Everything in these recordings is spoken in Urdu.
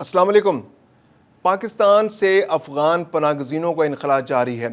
السلام علیکم۔ پاکستان سے افغان پناہ گزینوں کا انخلا جاری ہے۔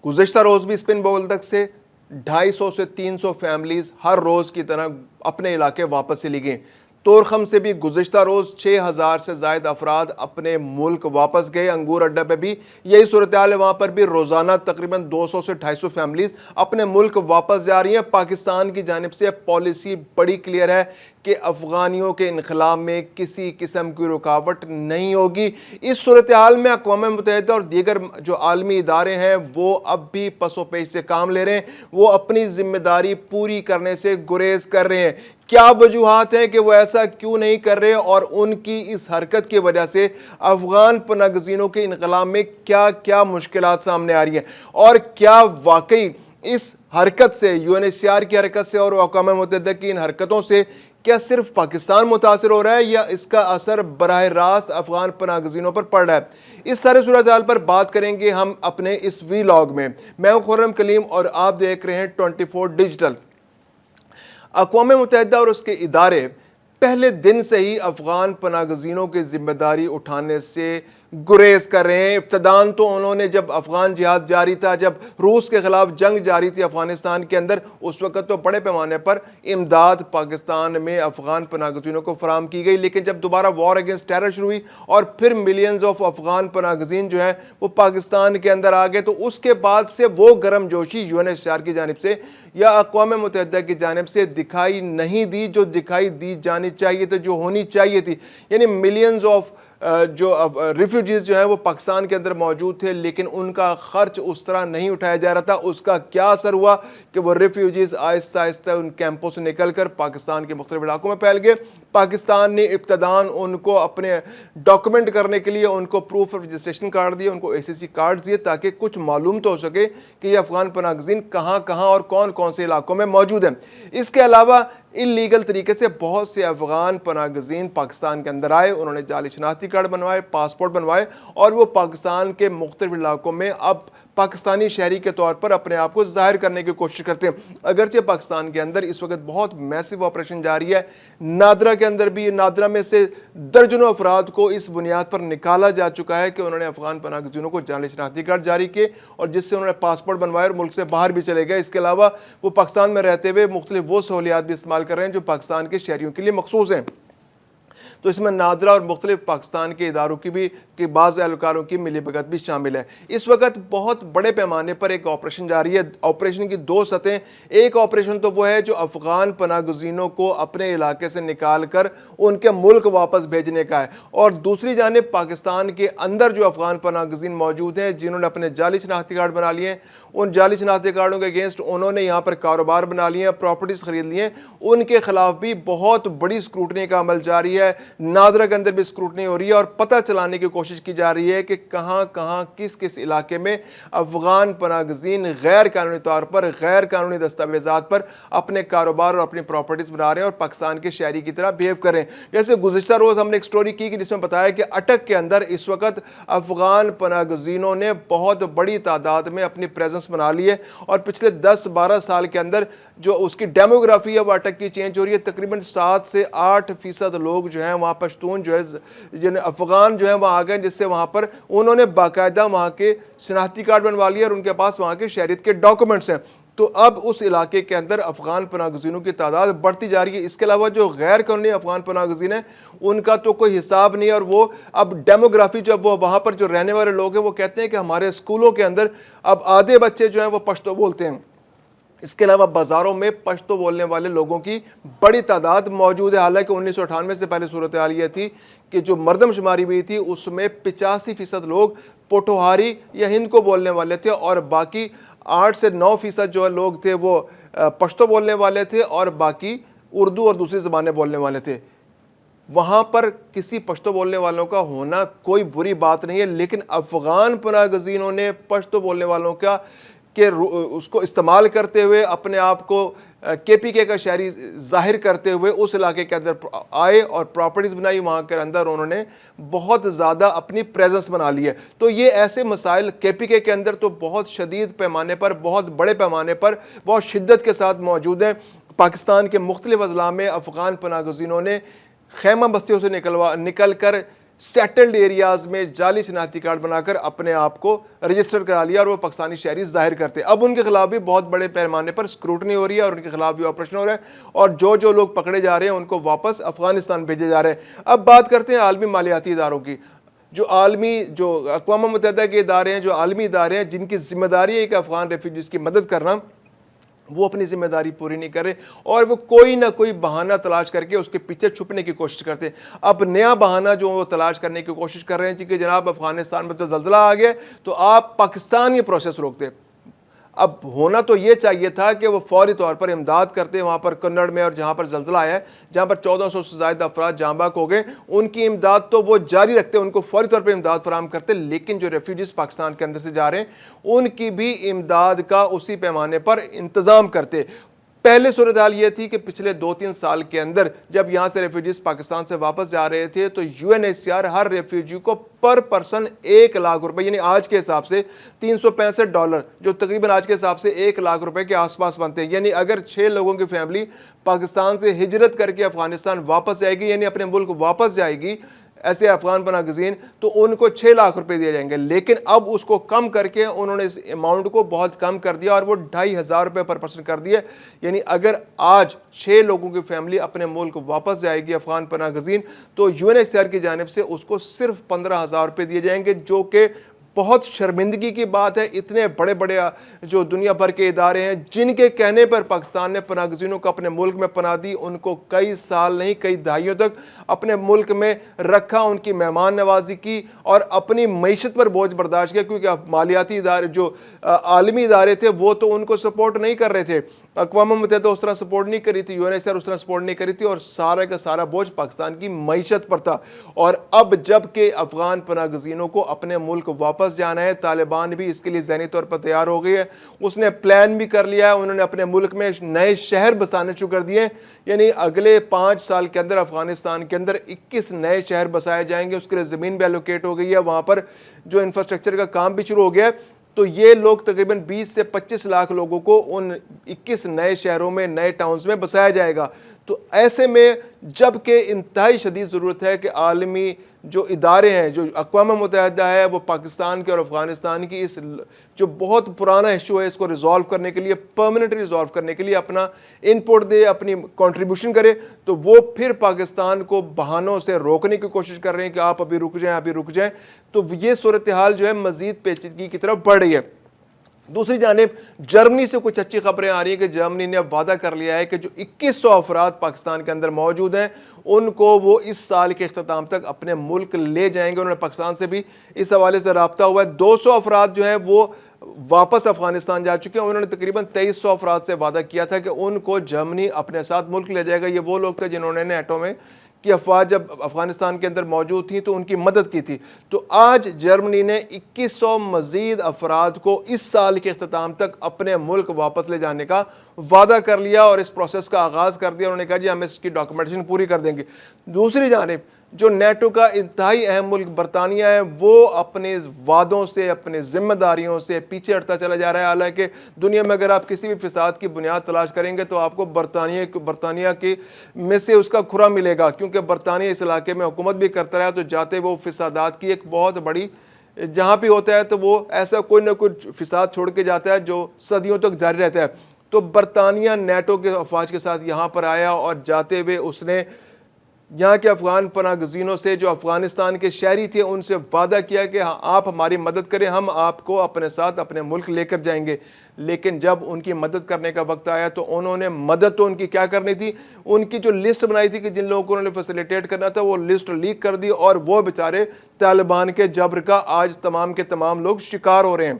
گزشتہ روز بھی اسپن بولدک سے 250 سے 300 فیملیز ہر روز کی طرح اپنے علاقے واپس چلی گئیں۔ تورخم سے بھی گزشتہ روز 6000 سے زائد افراد اپنے ملک واپس گئے۔ انگور اڈہ پہ بھی یہی صورتحال ہے، وہاں پر بھی روزانہ تقریباً 200 سے 250 فیملیز اپنے ملک واپس جا رہی ہیں۔ پاکستان کی جانب سے پالیسی بڑی کلیئر ہے کہ افغانیوں کے انخلا میں کسی قسم کی رکاوٹ نہیں ہوگی۔ اس صورتحال میں اقوام متحدہ اور دیگر جو عالمی ادارے ہیں وہ اب بھی پس و پیش سے کام لے رہے ہیں، وہ اپنی ذمہ داری پوری کرنے سے گریز کر رہے ہیں۔ کیا وجوہات ہیں کہ وہ ایسا کیوں نہیں کر رہے، اور ان کی اس حرکت کی وجہ سے افغان پناہ گزینوں کے انخلا میں کیا کیا مشکلات سامنے آ رہی ہیں، اور کیا واقعی اس حرکت سے، U N H C R کی حرکت سے اور اقوام متحدہ کی ان حرکتوں سے کیا صرف پاکستان متاثر ہو رہا ہے، یا اس کا اثر براہ راست افغان پناہ گزینوں پر پڑ رہا ہے؟ اس سارے صورتحال پر بات کریں گے ہم اپنے اس ویلاگ میں۔ میں ہوں خرم کلیم اور آپ دیکھ رہے ہیں 24 ڈیجیٹل۔ اقوام متحدہ اور اس کے ادارے پہلے دن سے ہی افغان پناہ گزینوں کی ذمہ داری اٹھانے سے گریز کر رہے ہیں۔ ابتداً تو انہوں نے جب افغان جہاد جاری تھا، جب روس کے خلاف جنگ جاری تھی افغانستان کے اندر، اس وقت تو بڑے پیمانے پر امداد پاکستان میں افغان پناہ گزینوں کو فراہم کی گئی، لیکن جب دوبارہ وار اگینسٹ ٹیرر شروع ہوئی اور پھر ملینز آف افغان پناہ گزین جو ہیں وہ پاکستان کے اندر آ گئے، تو اس کے بعد سے وہ گرم جوشی U N H C R کی جانب سے یا اقوام متحدہ کی جانب سے دکھائی نہیں دی، جو دکھائی دی جانی چاہیے تھی، جو ہونی چاہیے تھی۔ یعنی ملینز آف جو ریفیوجیز جو ہیں وہ پاکستان کے اندر موجود تھے، لیکن ان کا خرچ اس طرح نہیں اٹھایا جا رہا تھا۔ اس کا کیا اثر ہوا کہ وہ ریفیوجیز آہستہ آہستہ ان کیمپوں سے نکل کر پاکستان کے مختلف علاقوں میں پھیل گئے۔ پاکستان نے ابتداً ان کو اپنے ڈاکومنٹ کرنے کے لیے ان کو پروف آف رجسٹریشن کارڈ دیے، ان کو اے سی سی کارڈ دیے، تاکہ کچھ معلوم تو ہو سکے کہ یہ افغان پناہ گزین کہاں کہاں اور کون کون سے علاقوں میں موجود ہیں۔ اس کے علاوہ انلیگل طریقے سے بہت سے افغان پناہ گزین پاکستان کے اندر آئے، انہوں نے جعلی شناختی کارڈ بنوائے، پاسپورٹ بنوائے، اور وہ پاکستان کے مختلف علاقوں میں اب پاکستانی شہری کے طور پر اپنے آپ کو ظاہر کرنے کی کوشش کرتے ہیں۔ اگرچہ پاکستان کے اندر اس وقت بہت میسو آپریشن جاری ہے، نادرا کے اندر بھی، نادرا میں سے درجنوں افراد کو اس بنیاد پر نکالا جا چکا ہے کہ انہوں نے افغان پناہ گزینوں کو جعلی شناختی کارڈ جاری کیے، اور جس سے انہوں نے پاسپورٹ بنوائے اور ملک سے باہر بھی چلے گئے۔ اس کے علاوہ وہ پاکستان میں رہتے ہوئے مختلف وہ سہولیات بھی استعمال کر رہے ہیں جو پاکستان کے شہریوں کے لیے مخصوص ہیں۔ تو اس میں نادرا اور مختلف پاکستان کے اداروں کی بھی کہ بعض اہلکاروں کی ملی بھگت بھی شامل ہے۔ اس وقت بہت بڑے پیمانے پر ایک آپریشن جاری ہے۔ آپریشن کی دو سطحیں، ایک آپریشن تو وہ ہے جو افغان پناہ گزینوں کو اپنے علاقے سے نکال کر ان کے ملک واپس بھیجنے کا ہے، اور دوسری جانب پاکستان کے اندر جو افغان پناہ گزین موجود ہیں جنہوں نے اپنے جعلی شناختی کارڈ بنا لیے ہیں، ان جعلی شناختی کارڈوں کے اگینسٹ انہوں نے یہاں پر کاروبار بنا لیے ہیں، پراپرٹیز خرید لی ہیں، ان کے خلاف بھی بہت بڑی اسکروٹنی کا عمل جاری ہے۔ نادرا کے اندر بھی اسکروٹنی ہو رہی ہے، اور پتہ چلانے کی کوشش کی جا رہی ہے کہ کہاں کہاں کس کس علاقے میں افغان پناہ گزین غیر قانونی طور پر، غیر قانونی دستاویزات پر اپنے کاروبار اور اپنی پراپرٹیز بنا رہے ہیں اور پاکستان کے شہری کی طرح بیہیو کر رہے ہیں۔ جیسے گزشتہ روز ہم نے ایک سٹوری کی کہ جس میں بتایا کہ اٹک کے اندر اس وقت افغان پناہ گزینوں نے بہت بڑی تعداد میں اپنی پریزنس بنا لی ہے، اور پچھلے 10-12 سال کے اندر جو اس کی ڈیموگرافی ہے وہ اٹک کی چینج ہو رہی ہے۔ تقریباً 7 سے 8% لوگ جو ہیں وہاں پشتون جو ہے افغان جو ہیں وہاں آ گئے، جس سے وہاں پر انہوں نے باقاعدہ وہاں کے شناختی کارڈ بنوا لیا اور ان کے پاس وہاں کے شہریت کے ڈاکومنٹس ہیں۔ تو اب اس علاقے کے اندر افغان پناہ گزینوں کی تعداد بڑھتی جا رہی ہے۔ اس کے علاوہ جو غیر قانونی افغان پناہ گزین ہیں ان کا تو کوئی حساب نہیں ہے، اور وہ اب ڈیموگرافی جب وہ وہاں پر جو رہنے والے لوگ ہیں وہ کہتے ہیں کہ ہمارے اسکولوں کے اندر اب آدھے بچے جو ہیں وہ پشتو بولتے ہیں۔ اس کے علاوہ بازاروں میں پشتو بولنے والے لوگوں کی بڑی تعداد موجود ہے، حالانکہ 1998 سے پہلے صورتحال یہ تھی کہ جو مردم شماری ہوئی تھی اس میں 85% لوگ پوٹوہاری یا ہند کو بولنے والے تھے، اور باقی 8 سے 9% جو لوگ تھے وہ پشتو بولنے والے تھے، اور باقی اردو اور دوسری زبانیں بولنے والے تھے۔ وہاں پر کسی پشتو بولنے والوں کا ہونا کوئی بری بات نہیں ہے، لیکن افغان پناہ گزینوں نے پشتو بولنے والوں کا کہ اس کو استعمال کرتے ہوئے اپنے آپ کو کے پی کے کا شہری ظاہر کرتے ہوئے اس علاقے کے اندر آئے اور پراپرٹیز بنائی، وہاں کے اندر انہوں نے بہت زیادہ اپنی پریزنس بنا لی ہے۔ تو یہ ایسے مسائل کے پی کے اندر تو بہت شدید پیمانے پر، بہت بڑے پیمانے پر، بہت شدت کے ساتھ موجود ہیں۔ پاکستان کے مختلف اضلاع میں افغان پناہ گزینوں نے خیمہ بستیوں سے نکل کر سیٹلڈ ایریاز میں جعلی شناختی کارڈ بنا کر اپنے آپ کو رجسٹر کرا لیا اور وہ پاکستانی شہری ظاہر کرتے. اب ان کے خلاف بھی بہت بڑے پیمانے پر اسکروٹنی ہو رہی ہے اور ان کے خلاف بھی آپریشن ہو رہا ہے, اور جو لوگ پکڑے جا رہے ہیں ان کو واپس افغانستان بھیجے جا رہے ہیں. اب بات کرتے ہیں عالمی مالیاتی اداروں کی. جو اقوام متحدہ کے ادارے ہیں, جو عالمی ادارے ہیں جن کی ذمہ داری ہے کہ افغان ریفیوجیز کی مدد کرنا, وہ اپنی ذمہ داری پوری نہیں کر رہے اور وہ کوئی نہ کوئی بہانہ تلاش کر کے اس کے پیچھے چھپنے کی کوشش کرتے ہیں. اب نیا بہانہ جو وہ تلاش کرنے کی کوشش کر رہے ہیں کہ جناب افغانستان میں تو زلزلہ آ گیا تو آپ پاکستان یہ پروسیس روکتے. اب ہونا تو یہ چاہیے تھا کہ وہ فوری طور پر امداد کرتے وہاں پر کنڑ میں, اور جہاں پر زلزلہ آیا ہے جہاں پر 1400 سے زائد افراد جاں بحق ہو گئے, ان کی امداد تو وہ جاری رکھتے, ان کو فوری طور پر امداد فراہم کرتے. لیکن جو ریفیوجیز پاکستان کے اندر سے جا رہے ہیں ان کی بھی امداد کا اسی پیمانے پر انتظام کرتے. پہلے صورتحال یہ تھی کہ پچھلے 2-3 سال کے اندر جب یہاں سے ریفیوجیز پاکستان سے واپس جا رہے تھے تو UNHCR ہر ریفیوجی کو پر پرسن 1 لاکھ روپے, یعنی آج کے حساب سے $365, جو تقریباً آج کے حساب سے 1 لاکھ روپے کے آس پاس بنتے ہیں. یعنی اگر 6 لوگوں کی فیملی پاکستان سے ہجرت کر کے افغانستان واپس جائے گی, یعنی اپنے ملک واپس جائے گی, ایسے افغان پناہ گزین, تو ان کو 6 لاکھ روپے دیے جائیں گے. لیکن اب اس کو کم کر کے انہوں نے اس اماؤنٹ کو بہت کم کر دیا اور وہ 2500 روپے پر پرسن کر دیا. یعنی اگر آج 6 لوگوں کی فیملی اپنے ملک واپس جائے گی افغان پناہ گزین تو UNHCR کی جانب سے اس کو صرف 15,000 روپے دیے جائیں گے, جو کہ بہت شرمندگی کی بات ہے. اتنے بڑے بڑے جو دنیا بھر کے ادارے ہیں جن کے کہنے پر پاکستان نے پناہ گزینوں کو اپنے ملک میں پناہ دی, ان کو کئی سال نہیں کئی دہائیوں تک اپنے ملک میں رکھا, ان کی مہمان نوازی کی اور اپنی معیشت پر بوجھ برداشت کیا, کیونکہ مالیاتی ادارے جو عالمی ادارے تھے وہ تو ان کو سپورٹ نہیں کر رہے تھے. اقوام متحدہ اس طرح سپورٹ نہیں کری تھی, UNHCR اس طرح سپورٹ نہیں کری تھی, اور سارا کا سارا بوجھ پاکستان کی معیشت پر تھا. اور اب جب کہ افغان پناہ گزینوں کو اپنے ملک واپس جانا ہے, طالبان بھی اس کے لیے ذہنی طور پر تیار ہو گئی ہے, اس نے پلان بھی کر لیا ہے, انہوں نے اپنے ملک میں نئے شہر بسانے شروع کر دیے. یعنی اگلے 5 سال کے اندر افغانستان کے اندر 21 نئے شہر بسائے جائیں گے. اس کے لیے زمین بھی الوکیٹ ہو گئی ہے, وہاں پر جو انفراسٹرکچر کا کام بھی شروع ہو گیا ہے. تو یہ لوگ تقریباً 20 سے 25 لاکھ لوگوں کو ان 21 نئے شہروں میں, نئے ٹاؤنز میں بسایا جائے گا. تو ایسے میں جب کہ انتہائی شدید ضرورت ہے کہ عالمی جو ادارے ہیں, جو اقوام متحدہ ہے, وہ پاکستان کے اور افغانستان کی اس جو بہت پرانا ایشو ہے اس کو ریزالو کرنے کے لیے, پرماننٹلی ریزالو کرنے کے لیے اپنا ان پٹ دے, اپنی کنٹریبیوشن کرے. تو وہ پھر پاکستان کو بہانوں سے روکنے کی کوشش کر رہے ہیں کہ آپ ابھی رک جائیں, ابھی رک جائیں. تو یہ صورتحال جو ہے مزید پیچیدگی کی طرف بڑھ رہی ہے. دوسری جانب جرمنی سے کچھ اچھی خبریں آ رہی ہیں کہ جرمنی نے اب وعدہ کر لیا ہے کہ جو 2100 افراد پاکستان کے اندر موجود ہیں ان کو وہ اس سال کے اختتام تک اپنے ملک لے جائیں گے. انہوں نے پاکستان سے بھی اس حوالے سے رابطہ ہوا ہے. 200 افراد جو ہیں وہ واپس افغانستان جا چکے ہیں. انہوں نے تقریباً 2300 افراد سے وعدہ کیا تھا کہ ان کو جرمنی اپنے ساتھ ملک لے جائے گا. یہ وہ لوگ تھے جنہوں نے نیٹو میں کہ افواج جب افغانستان کے اندر موجود تھیں تو ان کی مدد کی تھی. تو آج جرمنی نے 2100 مزید افراد کو اس سال کے اختتام تک اپنے ملک واپس لے جانے کا وعدہ کر لیا اور اس پروسیس کا آغاز کر دیا. انہوں نے کہا جی ہم اس کی ڈاکومنٹیشن پوری کر دیں گے. دوسری جانب جو نیٹو کا انتہائی اہم ملک برطانیہ ہے وہ اپنے وعدوں سے, اپنے ذمہ داریوں سے پیچھے ہٹتا چلا جا رہا ہے. حالانکہ دنیا میں اگر آپ کسی بھی فساد کی بنیاد تلاش کریں گے تو آپ کو برطانیہ کی میں سے اس کا کھرا ملے گا, کیونکہ برطانیہ اس علاقے میں حکومت بھی کرتا رہا. تو جاتے وہ فسادات کی ایک بہت بڑی جہاں بھی ہوتا ہے تو وہ ایسا کوئی نہ کوئی فساد چھوڑ کے جاتا ہے جو صدیوں تک جاری رہتا ہے. تو برطانیہ نیٹو کے افواج کے ساتھ یہاں پر آیا اور جاتے ہوئے اس نے یہاں کے افغان پناہ گزینوں سے جو افغانستان کے شہری تھے ان سے وعدہ کیا کہ آپ ہماری مدد کریں, ہم آپ کو اپنے ساتھ اپنے ملک لے کر جائیں گے. لیکن جب ان کی مدد کرنے کا وقت آیا تو انہوں نے مدد تو ان کی کیا کرنی تھی, ان کی جو لسٹ بنائی تھی کہ جن لوگوں کو انہوں نے فیسیلیٹیٹ کرنا تھا وہ لسٹ لیک کر دی, اور وہ بیچارے طالبان کے جبر کا آج تمام کے تمام لوگ شکار ہو رہے ہیں.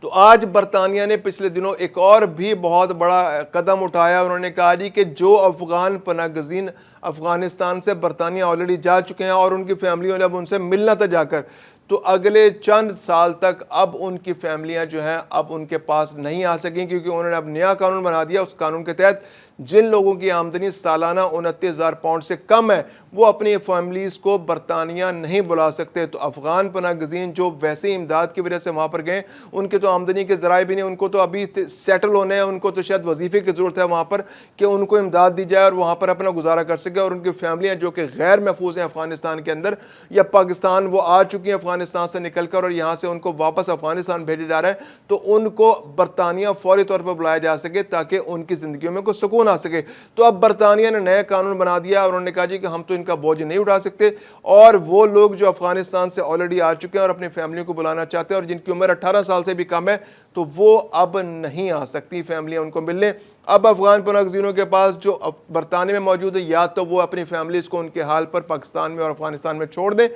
تو آج برطانیہ نے پچھلے دنوں ایک اور بھی بہت بڑا قدم اٹھایا. انہوں نے کہا جی کہ جو افغان پناہ گزین افغانستان سے برطانیہ آلریڈی جا چکے ہیں اور ان کی فیملیوں نے اب ان سے ملنا تھا جا کر, تو اگلے چند سال تک اب ان کی فیملیاں جو ہیں اب ان کے پاس نہیں آ سکیں, کیونکہ انہوں نے اب نیا قانون بنا دیا. اس قانون کے تحت جن لوگوں کی آمدنی سالانہ 29,000 پاؤنڈ سے کم ہے وہ اپنی فیملیز کو برطانیہ نہیں بلا سکتے۔ تو افغان پناہ گزین جو ویسے امداد کی وجہ سے وہاں پر گئے، ان کے تو آمدنی کے ذرائع بھی نہیں، ان کو تو ابھی سیٹل ہونے ہیں، ان کو تو شاید وظیفے کی ضرورت ہے وہاں پر کہ ان کو امداد دی جائے اور وہاں پر اپنا گزارا کر سکے، اور ان کی فیملیاں جو کہ غیر محفوظ ہیں افغانستان کے اندر یا پاکستان وہ آ چکی ہیں افغانستان سے نکل کر اور یہاں سے ان کو واپس افغانستان بھیجا جا رہا ہے، تو ان کو برطانیہ فوری طور پر بلایا جا سکے تاکہ ان کی زندگیوں میں کوئی سکون آ سکے۔ تو اب برطانیہ نے نیا قانون بنا دیا اور انہوں نے کہا جی کہ ہم تو ان کا بوجھ نہیں اٹھا سکتے، اور وہ لوگ جو افغانستان سے آلریڈی آ چکے ہیں اور اپنی فیملیوں کو بلانا چاہتے ہیں اور جن کی عمر 18 سال سے بھی کم ہے، تو وہ اب نہیں آ سکتی فیملیاں ان کو ملنے۔ اب افغان پناہ گزینوں کے پاس جو برطانیہ میں موجود ہے، یا تو وہ اپنی فیملیز کو ان کے حال پر پاکستان میں اور افغانستان میں چھوڑ دیں،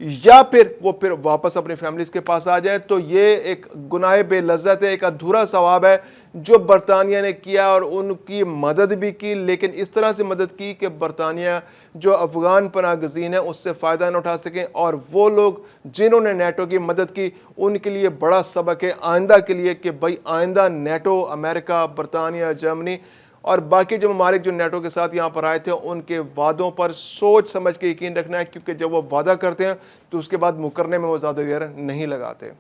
یا پھر واپس اپنی فیملیز کے پاس آ جائے۔ تو یہ ایک گناہ بے لذت ہے، ایک ادھورا ثواب ہے جو برطانیہ نے کیا، اور ان کی مدد بھی کی، لیکن اس طرح سے مدد کی کہ برطانیہ جو افغان پناہ گزین ہیں اس سے فائدہ نہ اٹھا سکیں، اور وہ لوگ جنہوں نے نیٹو کی مدد کی ان کے لیے بڑا سبق ہے آئندہ کے لیے کہ بھائی آئندہ نیٹو، امریکہ، برطانیہ، جرمنی اور باقی جو ممالک جو نیٹو کے ساتھ یہاں پر آئے تھے ان کے وعدوں پر سوچ سمجھ کے یقین رکھنا ہے، کیونکہ جب وہ وعدہ کرتے ہیں تو اس کے بعد مکرنے میں وہ زیادہ دیر نہیں لگاتے۔